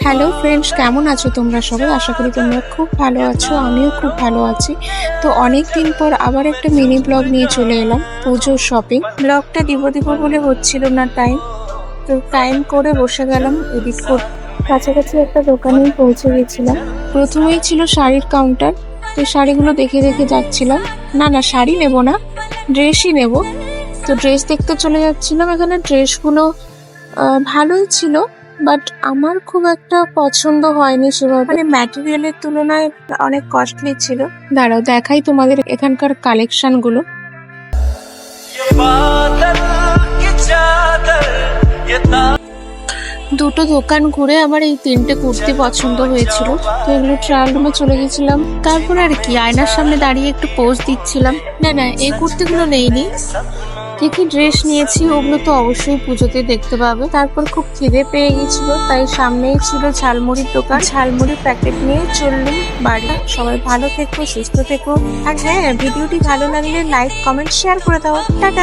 Hello friends, কেমন আছো তোমরা সবাই? আশা করি তোমরা খুব ভালো আছো, আমিও খুব ভালো আছি। তো অনেক দিন পর আবার একটা মিনি ব্লগ নিয়ে চলে এলাম, পুজোর শপিং ব্লগটা দিব বলে হচ্ছিল না টাইম, তো টাইম করে বসে গেলাম এডিট করতে। কাছাকাছি একটা দোকানেই পৌঁছে গেছিলাম। প্রথমেই ছিল শাড়ির কাউন্টার, তো শাড়িগুলো দেখে দেখে যাচ্ছিলাম। না শাড়ি নেব না, ড্রেসই নেব। তো ড্রেস দেখতে চলে যাচ্ছিলাম। এখানে ড্রেসগুলো ভালোই ছিল, বাট আমার খুব একটা পছন্দ হয়নি সেভাবে, মানে ম্যাটেরিয়ালের তুলনায় অনেক কস্টলি ছিল। দাঁড়াও দেখাই তোমাদের এখানকার কালেকশন গুলো। দুটো দোকান ঘুরে আমার এই তিনটে কুর্তি পছন্দ হয়েছিল, তো এগুলো ট্রায়াল রুমে চলে গেছিলাম। তারপর আর কি, আয়নার সামনে দাঁড়িয়ে একটু পোজ দিচ্ছিলাম। না এই কুর্তিগুলো নেইনি, কি কি ড্রেস নিয়েছি ওগুলো তো অবশ্যই পুজোতে দেখতে পাবে। তারপর খুব খিদে পেয়ে গেছিল, তাই সামনেই ছিল ঝালমুড়ির দোকান, ঝালমুড়ির প্যাকেট নিয়ে চললুম বাড়ি। সবাই ভালো থেকো, সুস্থ থেকো, আর হ্যাঁ, ভিডিওটি ভালো লাগলে লাইক, কমেন্ট, শেয়ার করে দাও। টাটা।